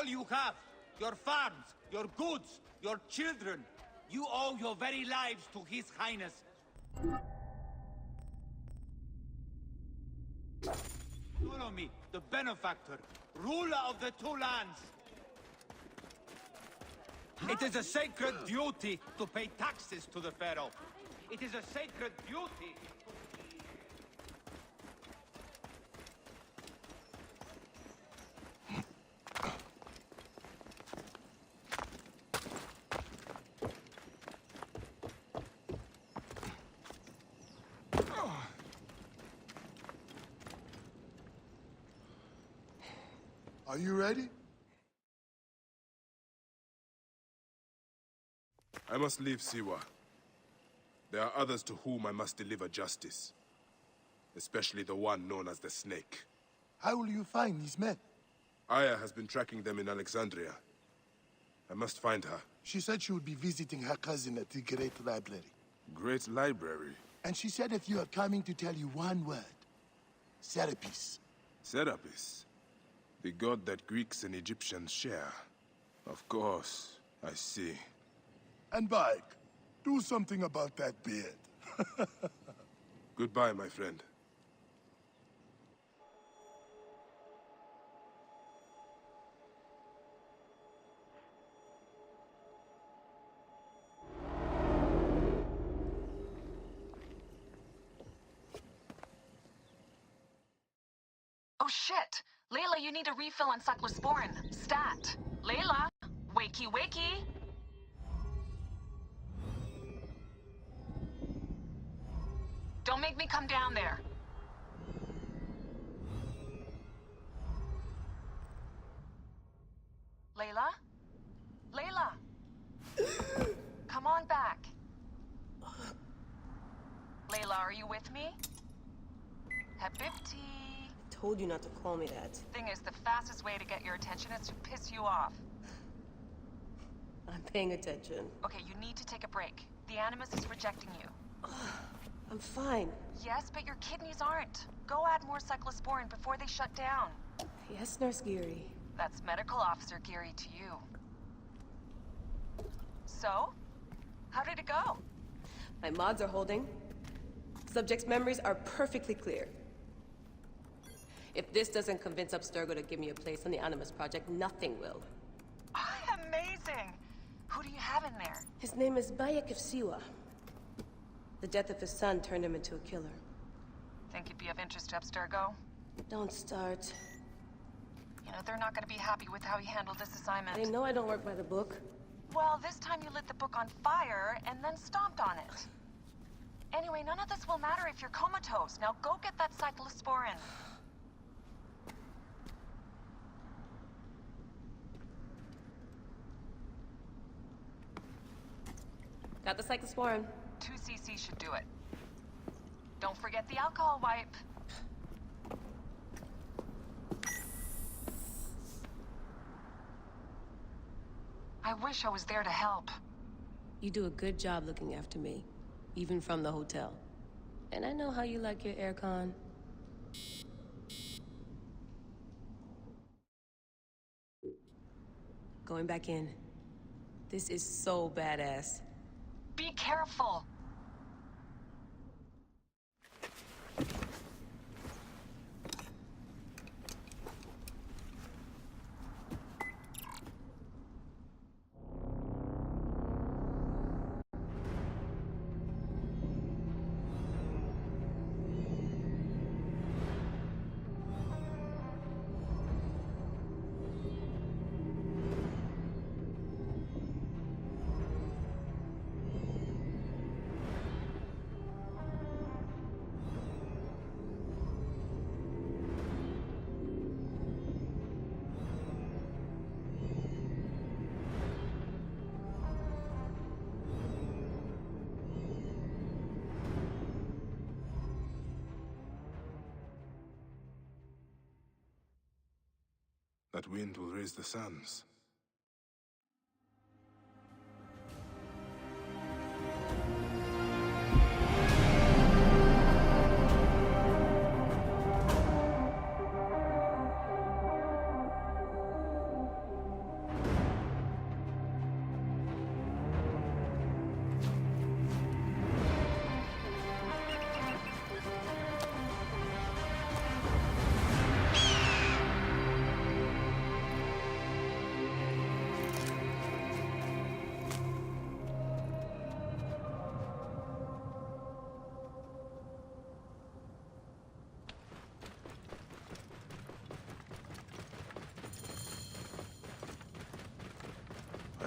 all you have. Your farms, your goods, your children. You owe your very lives to His Highness. Follow me, the benefactor, ruler of the two lands. It is a sacred duty to pay taxes to the Pharaoh. It is a sacred duty. Are you ready? I must leave Siwa. There are others to whom I must deliver justice. Especially the one known as the Snake. How will you find these men? Aya has been tracking them in Alexandria. I must find her. She said she would be visiting her cousin at the Great Library. Great Library? And she said if you are coming to tell you one word. Serapis. Serapis? The god that Greeks and Egyptians share. Of course, I see. And Bayek, do something about that beard. Goodbye, my friend. Oh shit! Layla, you need a refill on cyclosporin. Stat. Layla! Wakey, wakey! Don't make me come down there. Layla? Layla! Come on back. Layla, are you with me? Habibti. Told you not to call me that. Thing is, the fastest way to get your attention is to piss you off. I'm paying attention. Okay, you need to take a break. The Animus is rejecting you. I'm fine. Yes, but your kidneys aren't. Go add more cyclosporin before they shut down. Yes, Nurse Geary. That's Medical Officer Geary to you. So? How did it go? My mods are holding. Subject's memories are perfectly clear. If this doesn't convince Abstergo to give me a place on the Animus Project, nothing will. Amazing! Who do you have in there? His name is Bayek of Siwa. The death of his son turned him into a killer. Think he'd be of interest to Abstergo? Don't start. You know, they're not gonna be happy with how he handled this assignment. They know I don't work by the book. Well, this time you lit the book on fire and then stomped on it. Anyway, none of this will matter if you're comatose. Now go get that cyclosporin. Got the cyclosporin. 2 cc should do it. Don't forget the alcohol wipe. I wish I was there to help. You do a good job looking after me, even from the hotel. And I know how you like your aircon. Going back in. This is so badass. Be careful. That wind will raise the suns.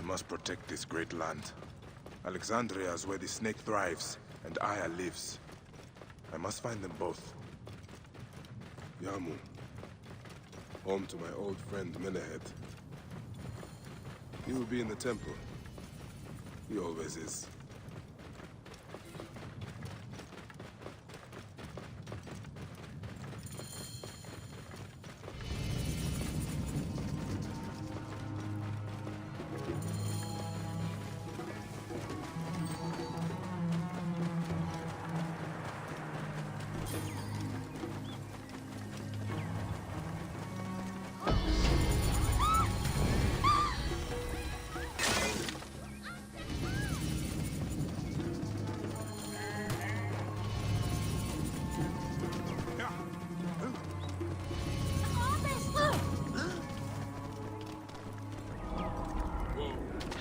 must protect this great land. Alexandria is where the snake thrives, and Aya lives. I must find them both. Yamu. Home to my old friend Menehet. He will be in the temple. He always is.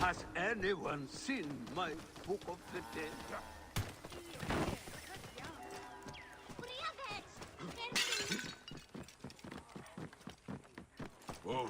Has anyone seen my Book of the Dead? Whoa.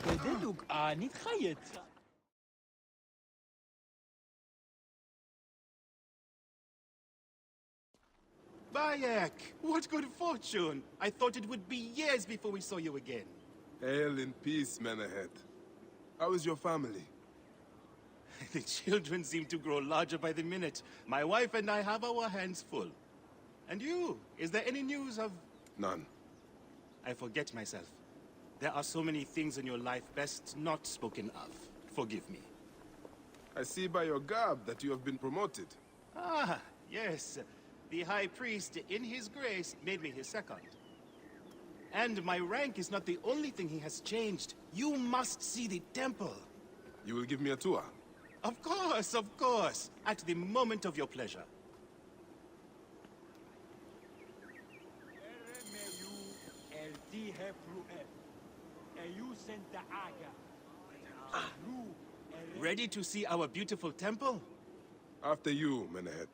بدلوك آني تخيط. Bayek! What good fortune! I thought it would be years before we saw you again. Hail in peace, Menehet. How is your family? The children seem to grow larger by the minute. My wife and I have our hands full. And you? Is there any news of... None. I forget myself. There are so many things in your life best not spoken of. Forgive me. I see by your garb that you have been promoted. Ah, yes. The High Priest, in his grace, made me his second. And my rank is not the only thing he has changed. You must see the temple. You will give me a tour? Of course, of course. At the moment of your pleasure. Ready to see our beautiful temple? After you, Menehet.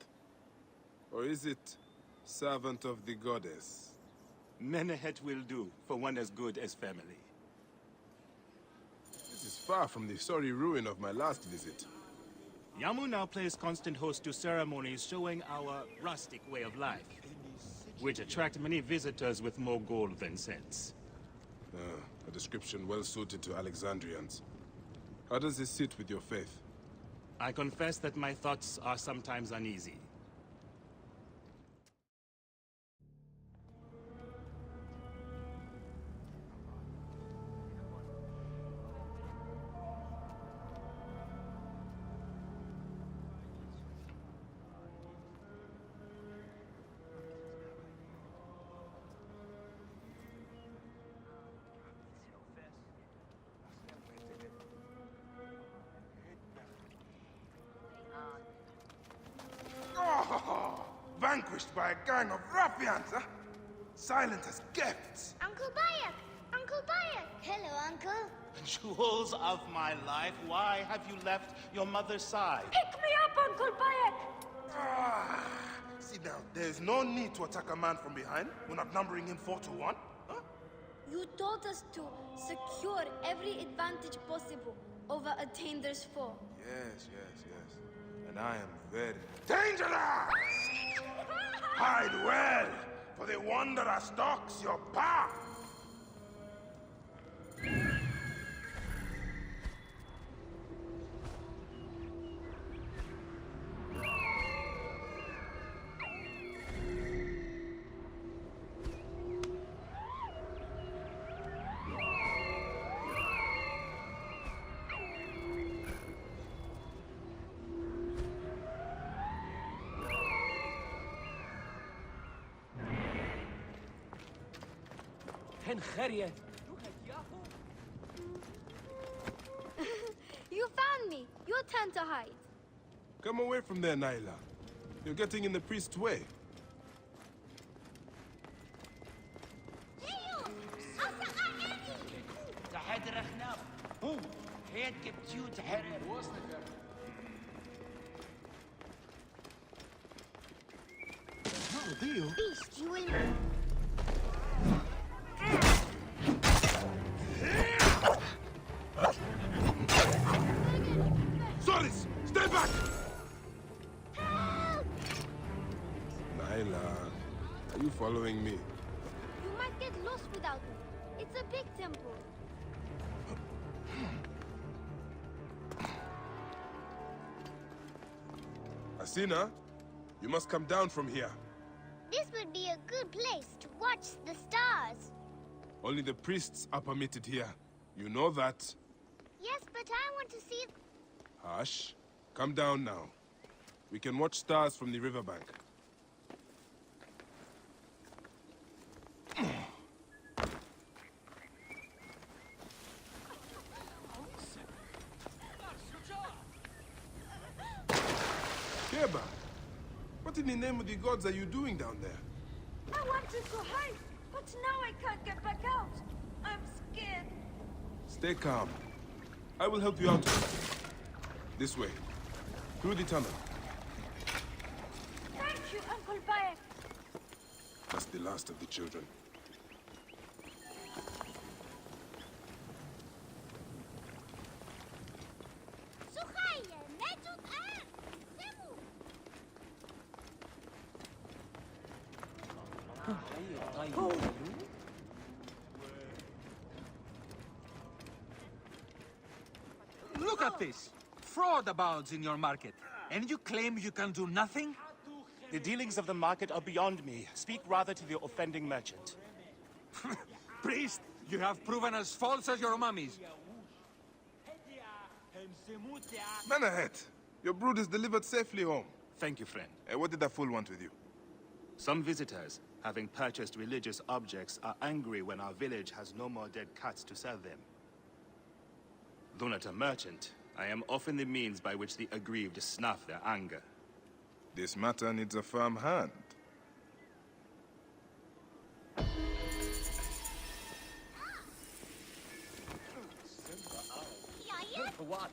Or is it servant of the goddess? Menehet will do, for one as good as family. This is far from the sorry ruin of my last visit. Yamu now plays constant host to ceremonies showing our rustic way of life, which attract many visitors with more gold than sense. A description well suited to Alexandrians. How does this sit with your faith? I confess that my thoughts are sometimes uneasy. Vanquished by a gang of ruffians, huh? Silent as gifts. Uncle Bayek! Uncle Bayek! Hello, Uncle. Jewels of my life, why have you left your mother's side? Pick me up, Uncle Bayek! Sit down. There is no need to attack a man from behind. We're not numbering him 4-1. Huh? You told us to secure every advantage possible over Attainer's foe. Yes. And I am very dangerous! Hide well, for the wanderer stalks your path! You found me. Your turn to hide. Come away from there, Naila. You're getting in the priest's way. Beast, you will... Solis! Stay back! Help! Nyla, are you following me? You might get lost without me. It's a big temple. Asina, you must come down from here. This would be a good place to watch the stars. Only the priests are permitted here. You know that. Yes, but I want to see... Hush. Come down now. We can watch stars from the riverbank. Keba, what in the name of the gods are you doing down there? I wanted to hide, but now I can't get back out. I'm scared. Stay calm. I will help you out. This way. Through the tunnel. Thank you, Uncle Bayek. That's the last of the children. Look at this! Fraud abounds in your market, and you claim you can do nothing? The dealings of the market are beyond me. Speak rather to the offending merchant. Priest, you have proven as false as your mummies. Menahet, your brood is delivered safely home. Thank you, friend. What did that fool want with you? Some visitors, having purchased religious objects, are angry when our village has no more dead cats to sell them. Though not a merchant, I am often the means by which the aggrieved snuff their anger. This matter needs a firm hand. What?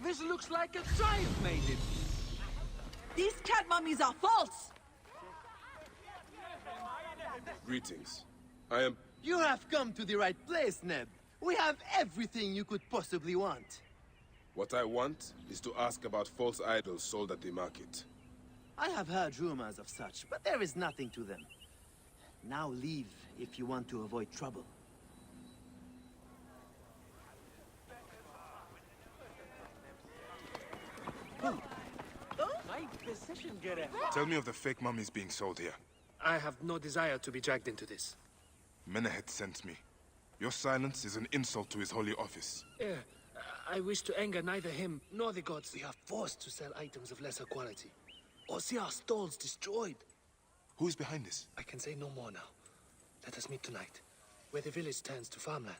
This looks like a child made it. These cat mummies are false! Greetings. I am... You have come to the right place, Neb. We have everything you could possibly want. What I want is to ask about false idols sold at the market. I have heard rumors of such, but there is nothing to them. Now leave if you want to avoid trouble. Tell me of the fake mummies being sold here. I have no desire to be dragged into this. Menahet sent me. Your silence is an insult to his holy office. I wish to anger neither him nor the gods. We are forced to sell items of lesser quality, or see our stalls destroyed. Who is behind this? I can say no more now. Let us meet tonight, where the village turns to farmland.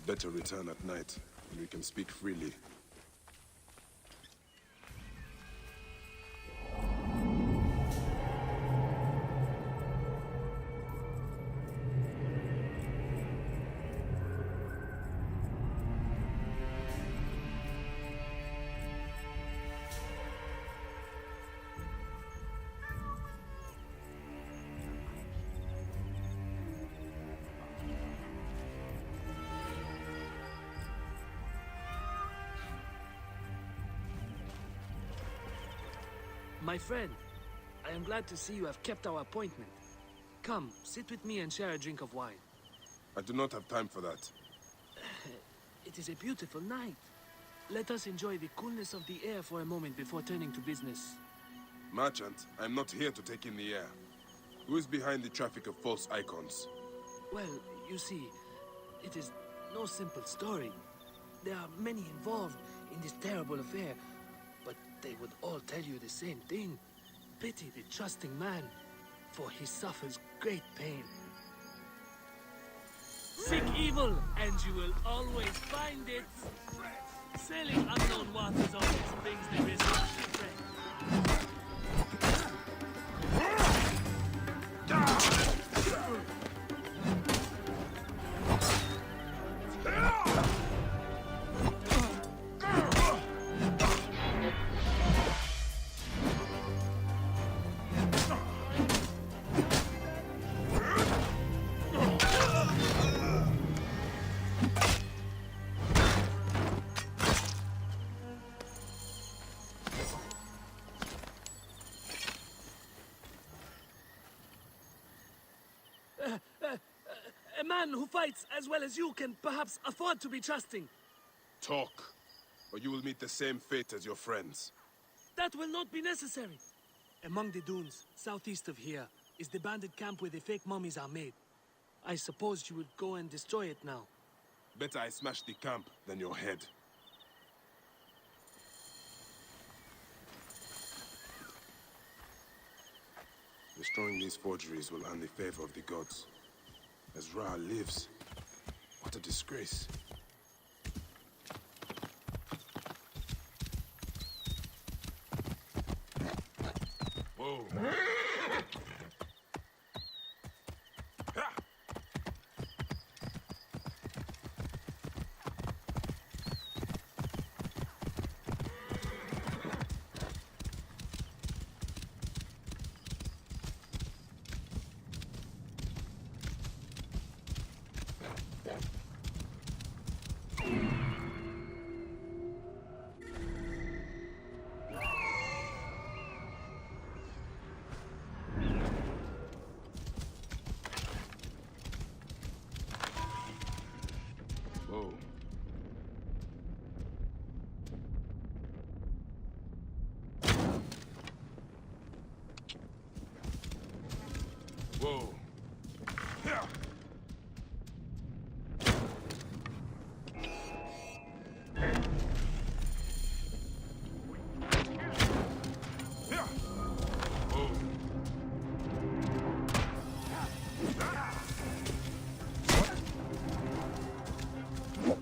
I'd better return at night, when we can speak freely. My friend, I am glad to see you have kept our appointment. Come, sit with me and share a drink of wine. I do not have time for that. It is a beautiful night. Let us enjoy the coolness of the air for a moment before turning to business. Merchant, I am not here to take in the air. Who is behind the traffic of false icons? Well, you see, it is no simple story. There are many involved in this terrible affair, but they would all tell you the same thing. Pity the trusting man, for he suffers great pain. Seek evil, and you will always find it. Sailing unknown waters always brings the risk of shipwreck. A man who fights as well as you can perhaps afford to be trusting. Talk, or you will meet the same fate as your friends. That will not be necessary. Among the dunes, southeast of here, is the bandit camp where the fake mummies are made. I suppose you would go and destroy it now. Better I smash the camp than your head. Destroying these forgeries will earn the favor of the gods. As Ra lives, what a disgrace. Whoa. Whoa. Whoa. Yeah. Yeah. Whoa.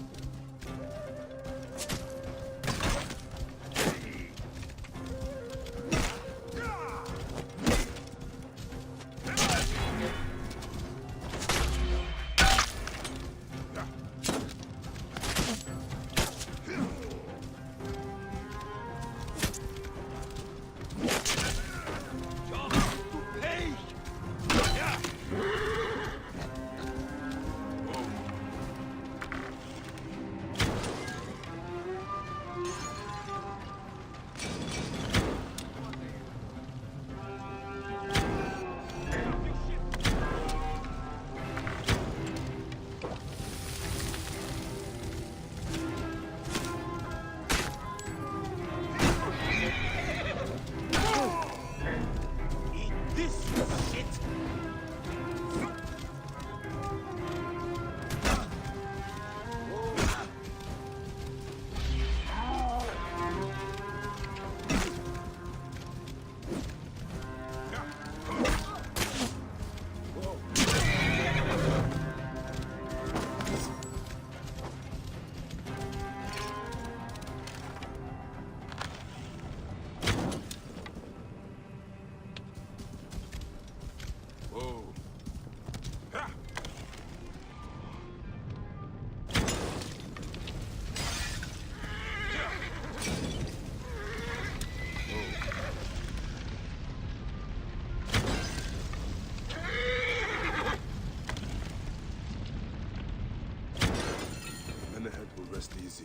Menehet will rest easy,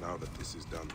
now that this is done.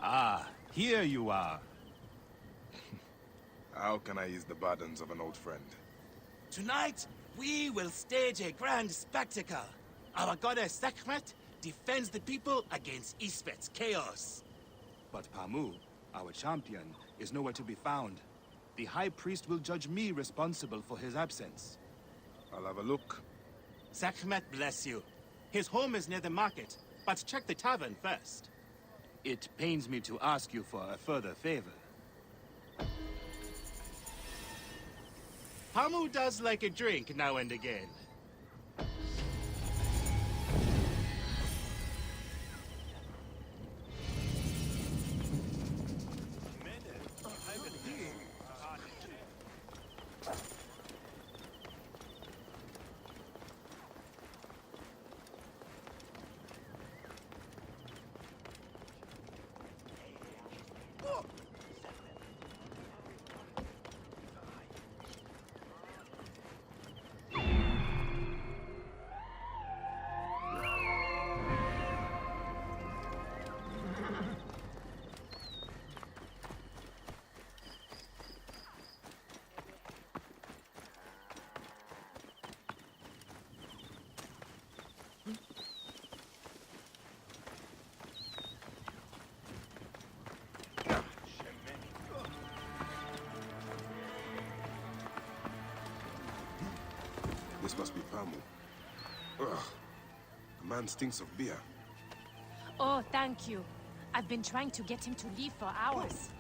Ah, here you are. How can I ease the burdens of an old friend? Tonight, we will stage a grand spectacle. Our goddess Sekhmet defends the people against Isfet's chaos. But Pamu, our champion, is nowhere to be found. The High Priest will judge me responsible for his absence. I'll have a look. Sekhmet bless you. His home is near the market, but check the tavern first. It pains me to ask you for a further favor. Pamu does like a drink now and again. This must be Pamu. Ugh. The man stinks of beer. Oh, thank you. I've been trying to get him to leave for hours.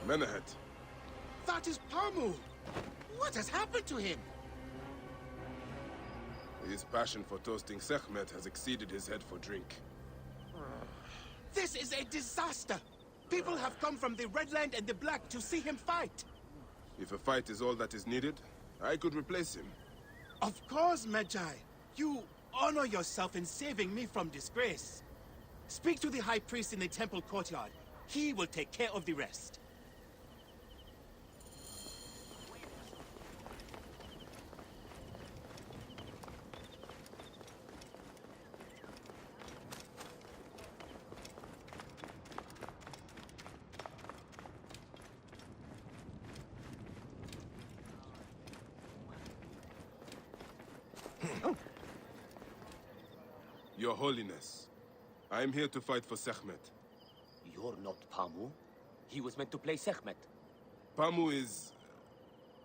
Menehet. That is Pamu! What has happened to him? His passion for toasting Sekhmet has exceeded his head for drink. This is a disaster! People have come from the Red Land and the Black to see him fight. If a fight is all that is needed, I could replace him. Of course, Magi. You honor yourself in saving me from disgrace. Speak to the High Priest in the temple courtyard. He will take care of the rest. Your Holiness, I am here to fight for Sekhmet. You're not Pamu. He was meant to play Sekhmet. Pamu is...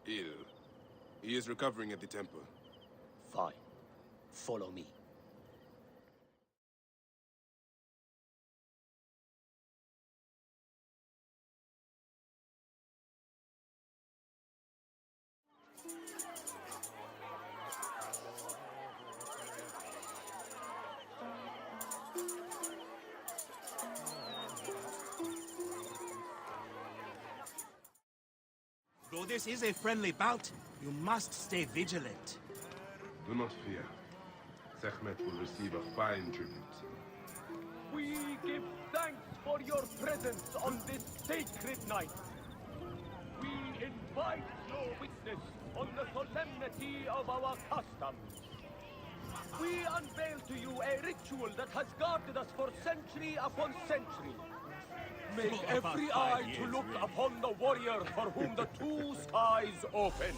ill. He is recovering at the temple. Fine. Follow me. Though this is a friendly bout, you must stay vigilant. Do not fear. Sekhmet will receive a fine tribute. We give thanks for your presence on this sacred night. We invite your witness on the solemnity of our customs. We unveil to you a ritual that has guarded us for century upon century. Make every eye to look upon the warrior for whom the two skies open.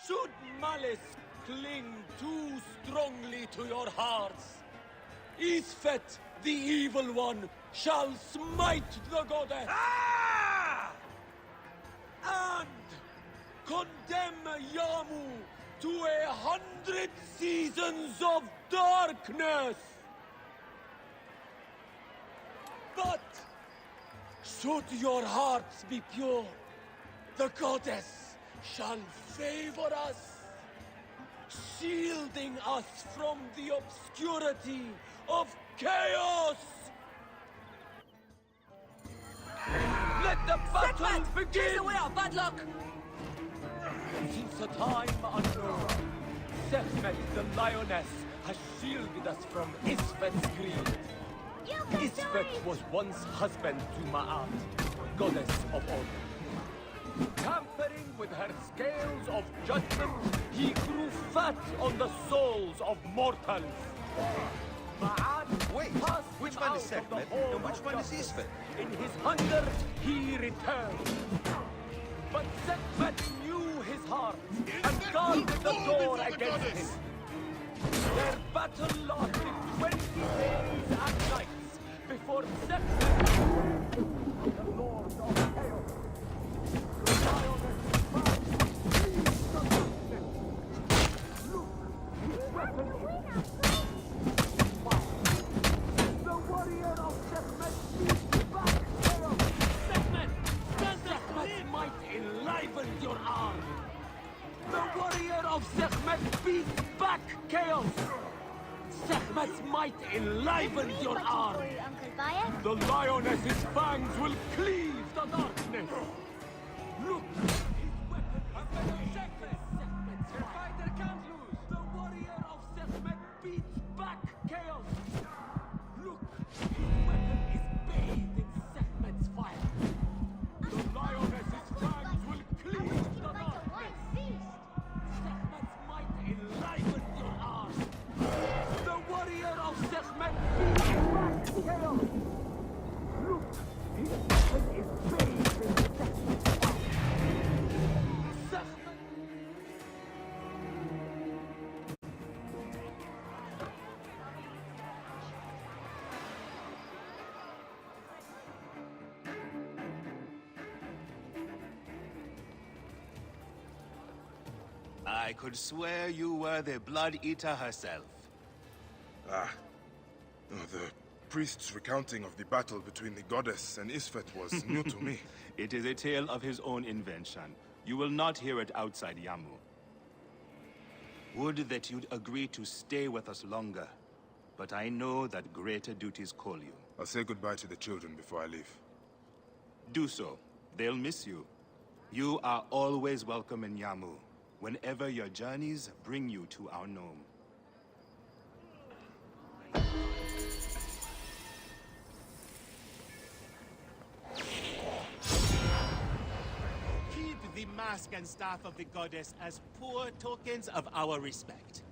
Should malice cling too strongly to your hearts, Isfet, the evil one, shall smite the goddess. And condemn Yamu to 100 seasons of darkness. But should your hearts be pure, the goddess shall favor us, shielding us from the obscurity of chaos. Let the battle begin! Chase away our bad luck! Since a time unknown, Sekhmet the lioness has shielded us from Isfet's greed. Isfet was once husband to Ma'at, goddess of order. Tampering with her scales of judgment, he grew fat on the souls of mortals. Ma'at Wait, which one is Sekhmet and which one is Isfet? In his hunger, he returned. But Sekhmet knew his heart and guarded the door against him. Their battle lasted 20 days and nights before Sekhmet, the Lord of Chaos, the lioness seized the darkness. Look, his weapon is fire. The warrior of Sekhmet beats back Chaos. Sekhmet! Sekhmet's might enlivened your arm. The warrior of Sekhmet beats back Chaos. Sekhmet's might enlivened your arm. The lioness's fangs will cleave the darkness. Look! His weapon is Sekhmet. Your fighter can't lose. The warrior of Sekhmet beats back Chaos. Look! His weapon is bathed in Sekhmet's fire. The lioness's fangs will cleave the darkness. Sekhmet's might enlivened your arm. The warrior of Sekhmet beats back Chaos. Look, his weapon is bathed in Sekhmet's fire. Sekhmet. I could swear you were the Blood Eater herself. Ah. Oh, the priest's recounting of the battle between the goddess and Isfet was new to me. It is a tale of his own invention. You will not hear it outside Yamu. Would that you'd agree to stay with us longer. But I know that greater duties call you. I'll say goodbye to the children before I leave. Do so. They'll miss you. You are always welcome in Yamu, whenever your journeys bring you to our Nome. Keep the mask and staff of the goddess as poor tokens of our respect.